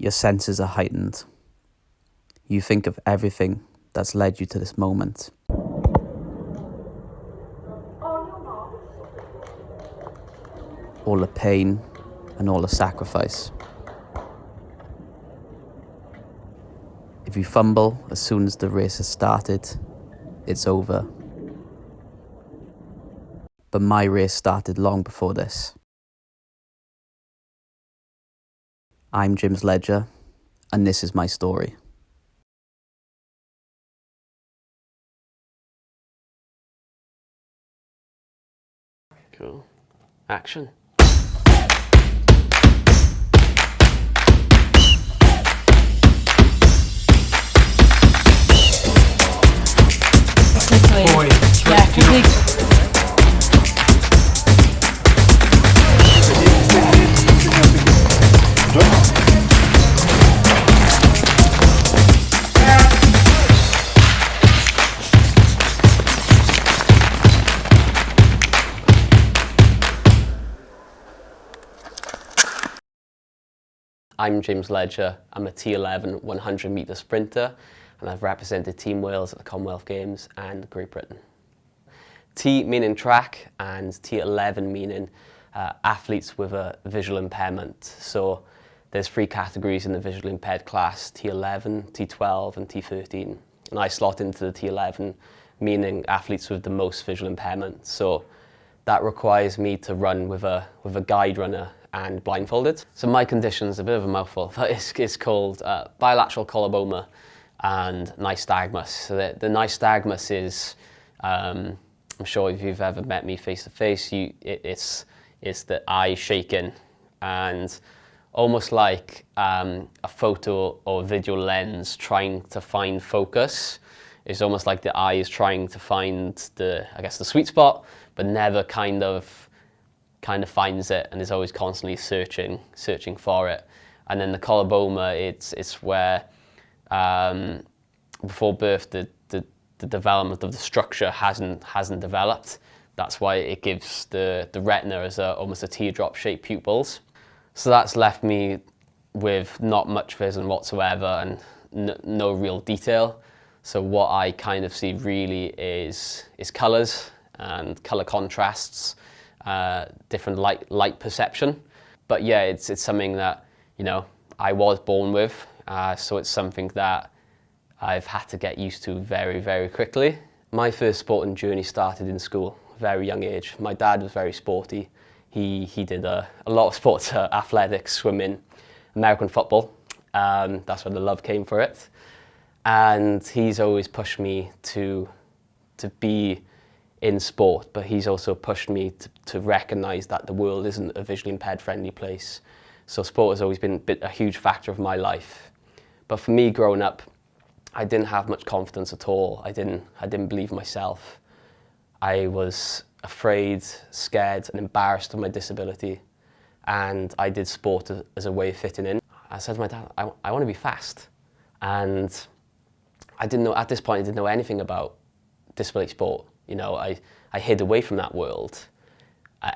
Your senses are heightened. You think of everything that's led you to this moment. All the pain and all the sacrifice. If you fumble as soon as the race has started, it's over. But my race started long before this. I'm James Ledger, and this is my story. Cool. Action. I'm James Ledger. I'm a T11 100 metre sprinter, and I've represented Team Wales at the Commonwealth Games and Great Britain. T meaning track and T11 meaning athletes with a visual impairment. So there's 3 categories in the visual impaired class: T11, T12 and T13. And I slot into the T11, meaning athletes with the most visual impairment. So that requires me to run with a guide runner and blindfolded. So my condition's a bit of a mouthful, but it's called bilateral coloboma and nystagmus. So the nystagmus is, I'm sure if you've ever met me face to face, it's the eye shaking, and almost like a photo or video lens trying to find focus. It's almost like the eye is trying to find the sweet spot, but never kind of finds it, and is always constantly searching for it. And then the coloboma, it's where before birth the development of the structure hasn't developed. That's why it gives the retina as almost a teardrop shaped pupils. So that's left me with not much vision whatsoever and no real detail. So what I kind of see really is colours and colour contrasts, different light perception. But yeah, it's something that, I was born with, so it's something that I've had to get used to very, very quickly. My first sporting journey started in school, very young age. My dad was very sporty. He did a lot of sports, athletics, swimming, American football. That's where the love came for it. And he's always pushed me to be in sport, but he's also pushed me to recognise that the world isn't a visually impaired friendly place. So sport has always been a huge factor of my life. But for me, growing up, I didn't have much confidence at all. I didn't believe myself. I was afraid, scared and embarrassed of my disability. And I did sport as a way of fitting in. I said to my dad, I want to be fast. And at this point, I didn't know anything about disability sport. I hid away from that world.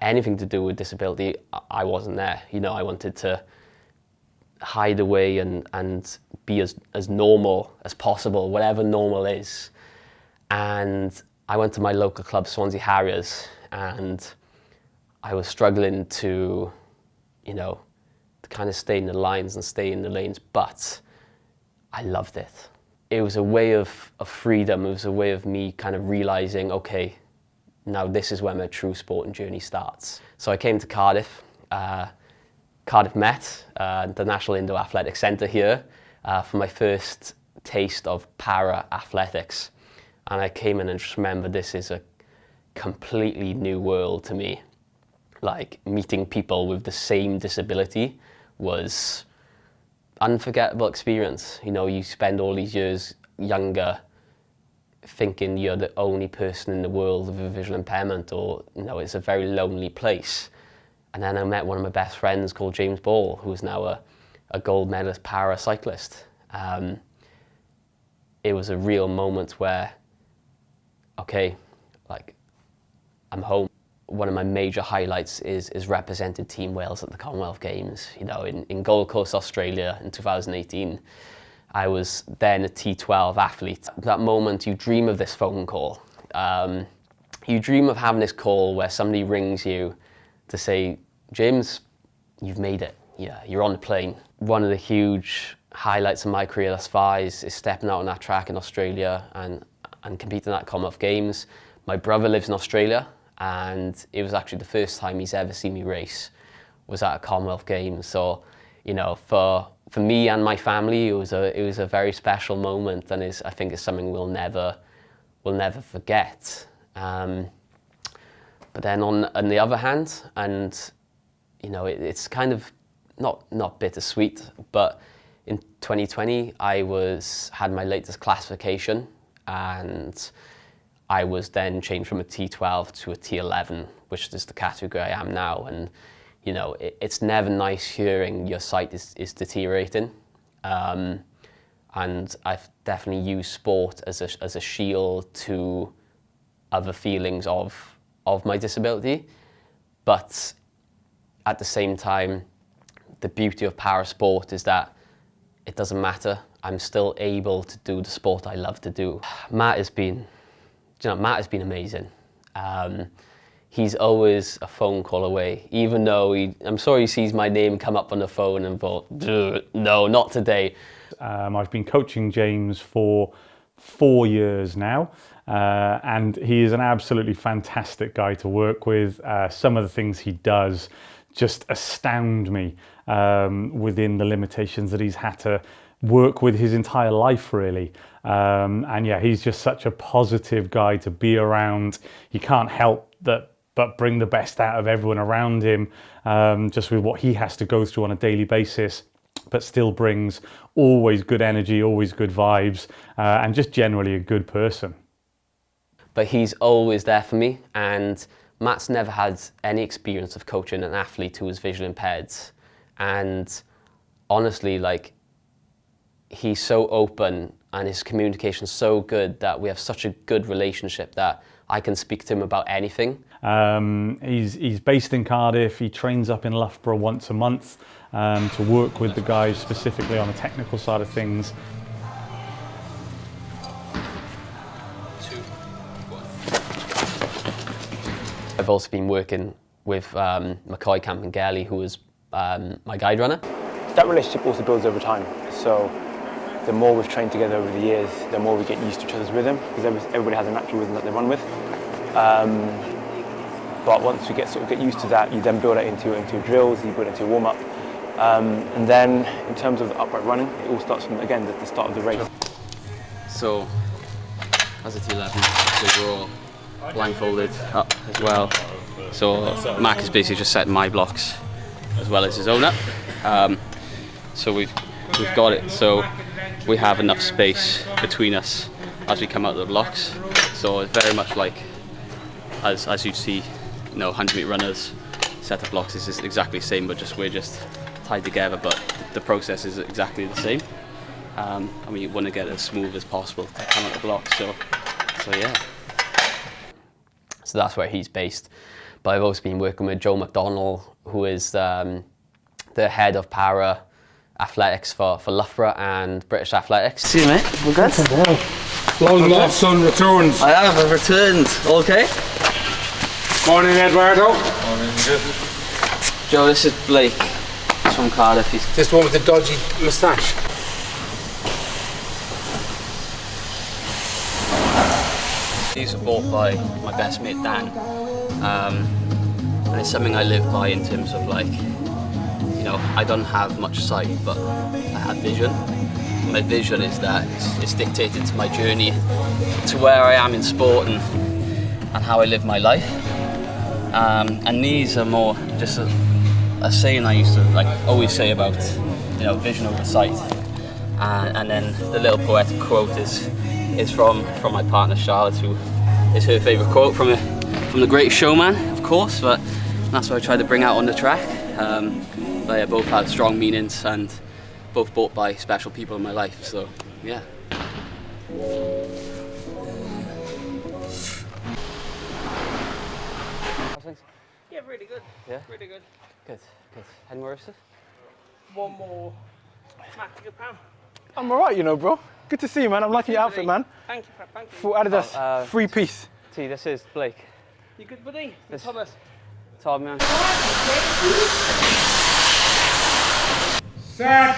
Anything to do with disability, I wasn't there. I wanted to hide away and be as normal as possible, whatever normal is. And I went to my local club, Swansea Harriers, and I was struggling to kind of stay in the lines and stay in the lanes, but I loved it. It was a way of freedom. It was a way of me kind of realising, okay, now this is where my true sporting journey starts. So I came to Cardiff, Cardiff Met, the National Indoor Athletic Centre here, for my first taste of para-athletics. And I came in and just remember, this is a completely new world to me. Like, meeting people with the same disability was unforgettable experience. You spend all these years younger thinking you're the only person in the world with a visual impairment, or it's a very lonely place. And then I met one of my best friends called James Ball, who is now a gold medalist para-cyclist. It was a real moment where, okay, like, I'm home. one of my major highlights is represented Team Wales at the Commonwealth Games. You know, in Gold Coast, Australia in 2018, I was then a T12 athlete. At that moment, you dream of this phone call. You dream of having this call where somebody rings you to say, James, you've made it. Yeah, you're on the plane. One of the huge highlights of my career thus far is stepping out on that track in Australia and competing at Commonwealth Games. My brother lives in Australia, and it was actually the first time he's ever seen me race was at a Commonwealth Games. So, you know, for me and my family, it was a very special moment, and I think it's something we'll never forget. But then on the other hand, and you know, it's kind of not bittersweet, but in 2020 I had my latest classification, and I was then changed from a T12 to a T11, which is the category I am now. And you know, it's never nice hearing your sight is deteriorating. And I've definitely used sport as a shield to other feelings of my disability. But at the same time, the beauty of parasport is that it doesn't matter. I'm still able to do the sport I love to do. Matt has been amazing. He's always a phone call away, even though I'm sure he sees my name come up on the phone and thought, no, not today. I've been coaching James for 4 years now, and he is an absolutely fantastic guy to work with. Some of the things he does just astound me within the limitations that he's had to work with his entire life, really. And yeah, he's just such a positive guy to be around. He can't help but bring the best out of everyone around him, just with what he has to go through on a daily basis, but still brings always good energy, always good vibes, and just generally a good person. But he's always there for me, and Matt's never had any experience of coaching an athlete who is visually impaired. And honestly, like, he's so open and his communication's so good that we have such a good relationship that I can speak to him about anything. He's based in Cardiff. He trains up in Loughborough once a month to work with the guys specifically on the technical side of things. I've also been working with McCoy Campangelli, who is my guide runner. That relationship also builds over time. So the more we've trained together over the years, the more we get used to each other's rhythm, because everybody has a natural rhythm that they run with. But once you get used to that, you then build it into drills, you build it into your warm-up. And then in terms of the upright running, it all starts from, again, the start of the race. So as a T11, so we're all blindfolded up as well. So Mac is basically just setting my blocks as well as his own up. So we've got it. So we have enough space between us as we come out of the blocks. So it's very much like as you see, you know, 100-meter runners set up blocks is exactly the same, but we're just tied together. But the process is exactly the same. And we want to get it as smooth as possible to come out the blocks. So yeah. So that's where he's based. But I've also been working with Joe McDonnell, who is the head of para athletics for Loughborough and British Athletics. See you, mate. All good? Long lost son returns. I've returned. All okay? Morning, Eduardo. Morning, Joe, this is Blake. He's from Cardiff. This one with the dodgy moustache. These were bought by my best mate Dan, and it's something I live by in terms of, like, you know, I don't have much sight, but I have vision. My vision is that it's dictated to my journey to where I am in sport and how I live my life. And these are more just a saying I used to always say about, you know, vision over sight. And then the little poetic quote is from my partner Charlotte, who is her favourite quote from The Greatest Showman, of course, but that's what I tried to bring out on the track. But yeah, both had strong meanings and both bought by special people in my life, so yeah. really good. Yeah? Really good. Good, good. Any more races? One more. Matt, you good, pal? I'm alright, you know, bro. Good to see you, man. I'm liking your outfit, man. Thank you, Pat. Thank you. Full Adidas, three-piece. T, this is Blake. You good, buddy? This- Thomas. Tom, man. Set.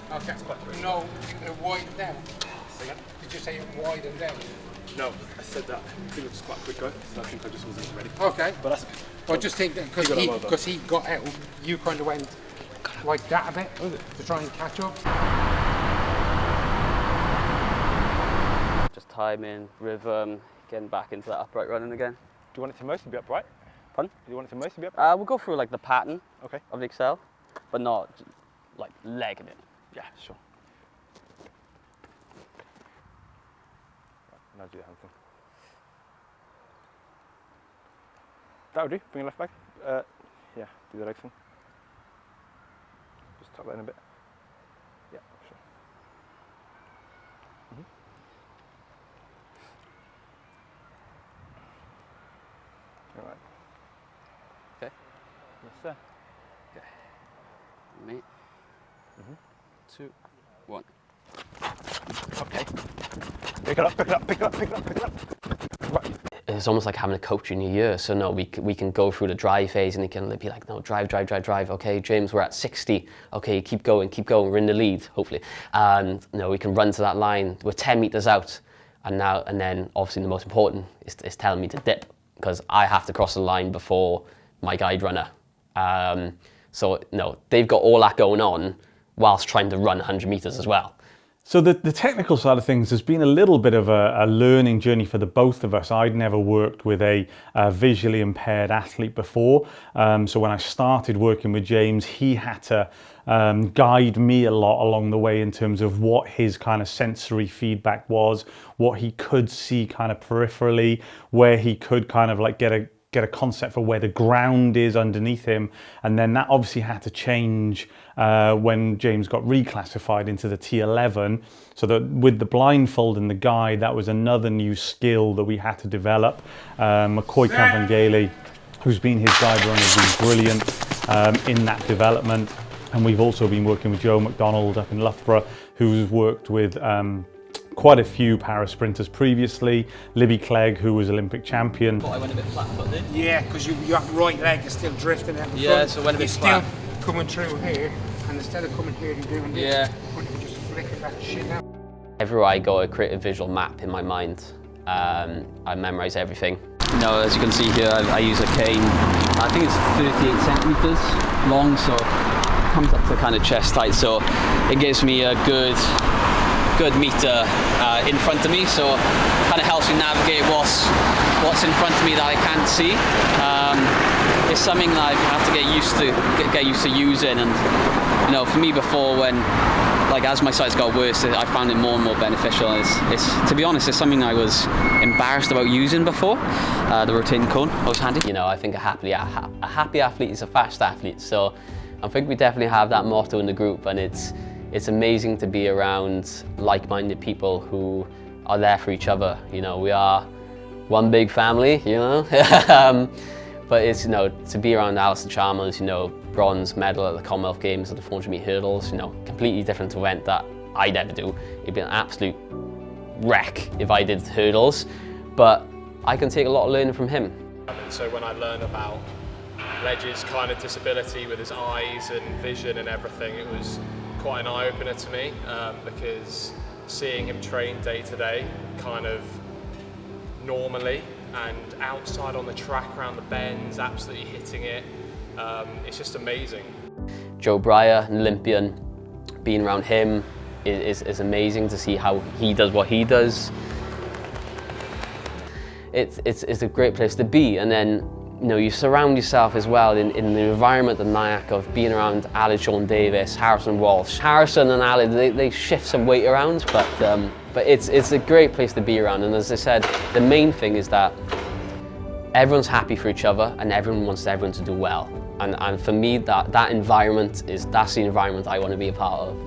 Okay. No, widen down. Did you say widen down? No, I said that. I think it was quite a quick go, so I think I just wasn't ready. Okay. But that's I just think that because he got out, you kind of went like that a bit to try and catch up. Just timing, rhythm, getting back into that upright running again. Do you want it to mostly be upright? Pardon? Do you want it to mostly be upright? We'll go through like the pattern Okay. of the Excel, but not like legging it. Yeah, sure. Right, now do the hand thing. That'll do. Bring your left back. Yeah, do the leg thing. Just tuck that in a bit. Yeah, sure. All right. Okay. Yes, sir. Me. 2, 1. Okay. Pick it up, pick it up, pick it up, pick it up, pick it up. Right. It's almost like having a coach in your year. So no, we can go through the drive phase and he can be like, no, drive. Okay, James, we're at 60. Okay, keep going. We're in the lead, hopefully. And no, we can run to that line. We're 10 meters out. And then obviously the most important is telling me to dip because I have to cross the line before my guide runner. So no, they've got all that going on whilst trying to run 100 meters as well. So the technical side of things has been a little bit of a learning journey for the both of us. I'd never worked with a visually impaired athlete before. So when I started working with James, he had to guide me a lot along the way in terms of what his kind of sensory feedback was, what he could see kind of peripherally, where he could kind of like get a concept for where the ground is underneath him. And then that obviously had to change when James got reclassified into the T11. So that with the blindfold and the guide, that was another new skill that we had to develop. McCoy Campangeli, who's been his guide runner, has been brilliant in that development. And we've also been working with Joe McDonald up in Loughborough, who's worked with quite a few para-sprinters previously. Libby Clegg, who was Olympic champion. I went a bit flat-footed. Yeah, because your right leg is still drifting out the Yeah, front. so it went a bit You're flat. still coming through here, and instead of coming here and doing this, Yeah. what if you just flicking that shit out? Everywhere I go, I create a visual map in my mind. I memorize everything. No, as you can see here, I use a cane. I think it's 38 centimeters long, so it comes up to kind of chest height. So it gives me a good meter in front of me. So kind of helps me navigate what's in front of me that I can't see. It's something that I have to get used to using. And you know, for me before, when like as my sights got worse, I found it more and more beneficial. It's to be honest, it's something I was embarrassed about using before. The rotating cone was handy. You know, I think a happy athlete is a fast athlete. So I think we definitely have that motto in the group, and it's amazing to be around like-minded people who are there for each other. You know, we are one big family, you know. But it's, you know, to be around Alistair Chalmers, you know, bronze medal at the Commonwealth Games at the 400 metre hurdles, you know, completely different event that I'd ever do. It'd be an absolute wreck if I did hurdles, but I can take a lot of learning from him. And so when I learned about Ledge's kind of disability with his eyes and vision and everything, it was quite an eye-opener to me, because seeing him train day to day kind of normally and outside on the track around the bends, absolutely hitting it, it's just amazing. Joe Breyer, an Olympian, being around him is amazing to see how he does what he does. It's a great place to be, and then you know, you surround yourself as well in the environment of Nyack of being around Ali Sean Davis, Harrison Walsh. Harrison and Ali, they shift some weight around, but it's a great place to be around. And as I said, the main thing is that everyone's happy for each other and everyone wants everyone to do well. And for me, that environment that's the environment I want to be a part of.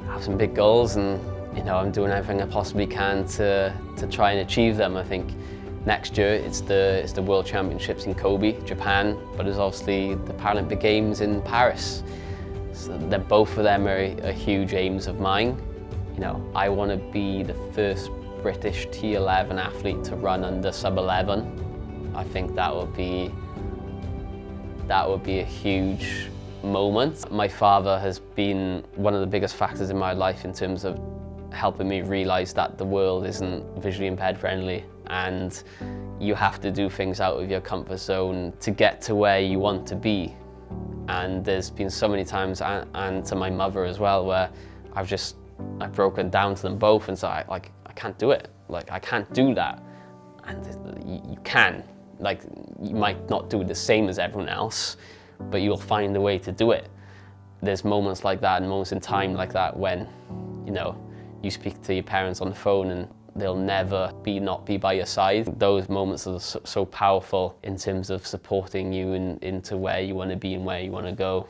I have some big goals, and you know, I'm doing everything I possibly can to try and achieve them. I think next year it's the World Championships in Kobe, Japan, but there's obviously the Paralympic Games in Paris. So both of them are huge aims of mine. You know, I want to be the first British T11 athlete to run under sub-11. I think that would be a huge moment. My father has been one of the biggest factors in my life in terms of helping me realise that the world isn't visually impaired friendly, and you have to do things out of your comfort zone to get to where you want to be. And there's been so many times, and to my mother as well, where I've broken down to them both and said, I can't do it. Like, I can't do that. And you can. Like, you might not do it the same as everyone else, but you'll find a way to do it. There's moments like that and moments in time like that when, you know, you speak to your parents on the phone and they'll never not be by your side. Those moments are so powerful in terms of supporting you into where you want to be and where you want to go.